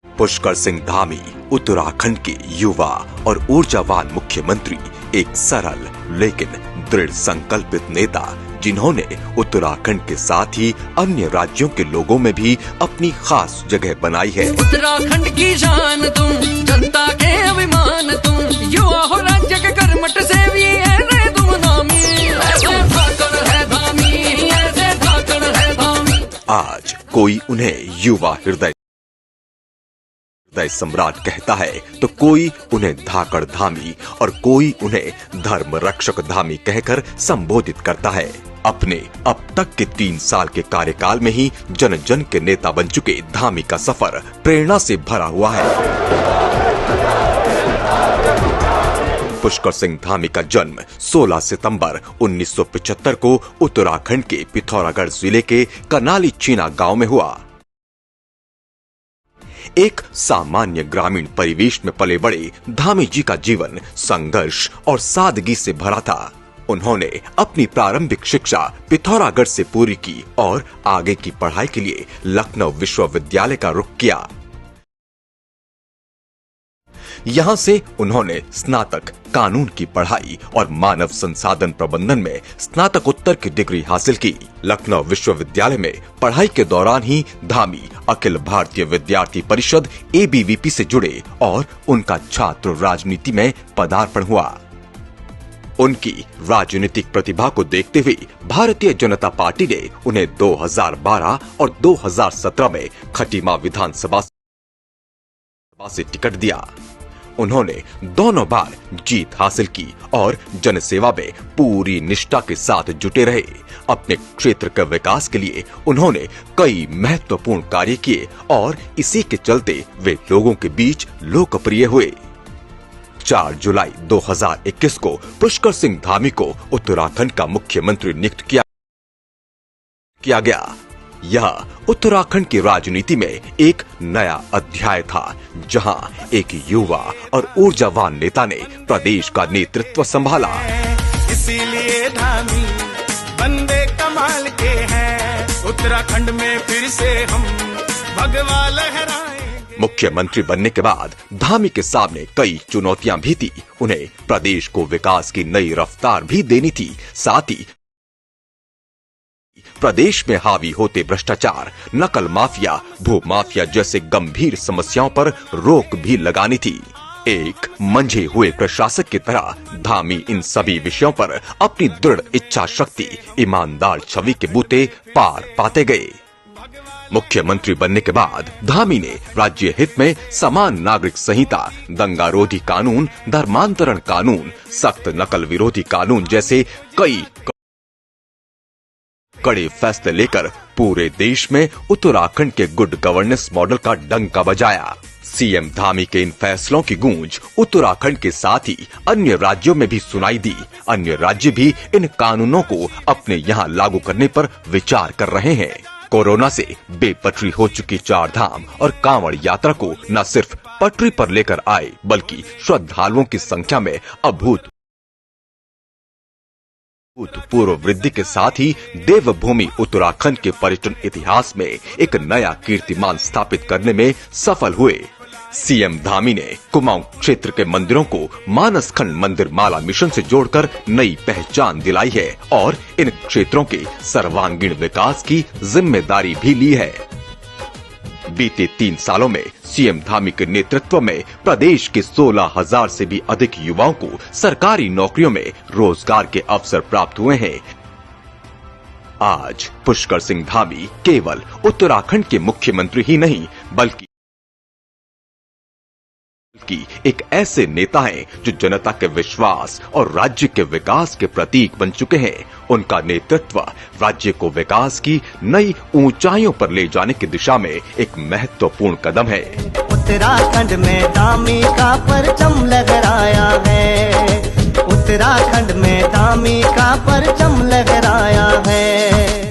पुष्कर सिंह धामी उत्तराखंड के युवा और ऊर्जावान मुख्यमंत्री, एक सरल लेकिन दृढ़ संकल्पित नेता जिन्होंने उत्तराखंड के साथ ही अन्य राज्यों के लोगों में भी अपनी खास जगह बनाई है। उत्तराखंड की शान तुम, जनता के अभिमान तुम, युवा हो राज्य के कर्मठ सेवी, ऐसे तुम नामी, ऐसे धाकड़ है धामी, ऐसे धाकड़ है धामी। आज कोई उन्हें युवा हृदय सम्राट कहता है तो कोई उन्हें धाकड़ धामी और कोई उन्हें धर्म रक्षक धामी कहकर संबोधित करता है। अपने अब तक के 3 साल के कार्यकाल में ही जन जन के नेता बन चुके धामी का सफर प्रेरणा से भरा हुआ है। पुष्कर सिंह धामी का जन्म 16 सितंबर 1975 को उत्तराखंड के पिथौरागढ़ जिले के कनाली चीना गांव में हुआ। एक सामान्य ग्रामीण परिवेश में पले बड़े धामी जी का जीवन संघर्ष और सादगी से भरा था। उन्होंने अपनी प्रारंभिक शिक्षा पिथौरागढ़ से पूरी की और आगे की पढ़ाई के लिए लखनऊ विश्वविद्यालय का रुख किया। यहां से उन्होंने स्नातक कानून की पढ़ाई और मानव संसाधन प्रबंधन में स्नातकोत्तर की डिग्री हासिल की। लखनऊ विश्वविद्यालय में पढ़ाई के दौरान ही धामी अखिल भारतीय विद्यार्थी परिषद ABVP से जुड़े और उनका छात्र राजनीति में पदार्पण हुआ। उनकी राजनीतिक प्रतिभा को देखते हुए भारतीय जनता पार्टी ने उन्हें 2012 और 2017 में खटीमा विधानसभा से टिकट दिया। उन्होंने दोनों बार जीत हासिल की और जनसेवा में पूरी निष्ठा के साथ जुटे रहे। अपने क्षेत्र के विकास के लिए उन्होंने कई महत्वपूर्ण कार्य किए और इसी के चलते वे लोगों के बीच लोकप्रिय हुए। 4 जुलाई 2021 को पुष्कर सिंह धामी को उत्तराखंड का मुख्यमंत्री नियुक्त किया गया। यह उत्तराखंड की राजनीति में एक नया अध्याय था, जहां एक युवा और ऊर्जावान नेता ने प्रदेश का नेतृत्व संभाला। इसीलिए धामी बंदे कमाल के हैं, उत्तराखंड में फिर से हम भगवा लहराएंगे। मुख्यमंत्री बनने के बाद धामी के सामने कई चुनौतियां भी थी। उन्हें प्रदेश को विकास की नई रफ्तार भी देनी थी, साथ ही प्रदेश में हावी होते भ्रष्टाचार, नकल माफिया, भू माफिया जैसे गंभीर समस्याओं पर रोक भी लगानी थी। एक मंझे हुए प्रशासक की तरह धामी इन सभी विषयों पर अपनी दृढ़ इच्छा शक्ति, ईमानदार छवि के बूते पार पाते गए। मुख्यमंत्री बनने के बाद धामी ने राज्य हित में समान नागरिक संहिता, दंगारोधी कानून, धर्मांतरण कानून, सख्त नकल विरोधी कानून जैसे कई कड़े फैसले लेकर पूरे देश में उत्तराखंड के गुड गवर्नेंस मॉडल का डंका बजाया। सीएम धामी के इन फैसलों की गूंज उत्तराखंड के साथ ही अन्य राज्यों में भी सुनाई दी। अन्य राज्य भी इन कानूनों को अपने यहाँ लागू करने पर विचार कर रहे हैं। कोरोना से बेपटरी हो चुकी 4 धाम और कांवड़ यात्रा को न सिर्फ पटरी पर लेकर आए, बल्कि श्रद्धालुओं की संख्या में अभूतपूर्व वृद्धि के साथ ही देवभूमि उत्तराखंड के पर्यटन इतिहास में एक नया कीर्तिमान स्थापित करने में सफल हुए। सीएम धामी ने कुमाऊं क्षेत्र के मंदिरों को मानसखंड मंदिर माला मिशन से जोड़कर नई पहचान दिलाई है और इन क्षेत्रों के सर्वांगीण विकास की जिम्मेदारी भी ली है। बीते 3 सालों में सीएम धामी के नेतृत्व में प्रदेश के 16,000 से भी अधिक युवाओं को सरकारी नौकरियों में रोजगार के अवसर प्राप्त हुए हैं। आज पुष्कर सिंह धामी केवल उत्तराखंड के मुख्यमंत्री ही नहीं, बल्कि एक ऐसे नेता हैं जो जनता के विश्वास और राज्य के विकास के प्रतीक बन चुके हैं। उनका नेतृत्व राज्य को विकास की नई ऊंचाइयों पर ले जाने की दिशा में एक महत्वपूर्ण कदम है। उत्तराखंड में धामी का परचम लहराया है, उत्तराखंड में धामी का परचम लहराया है।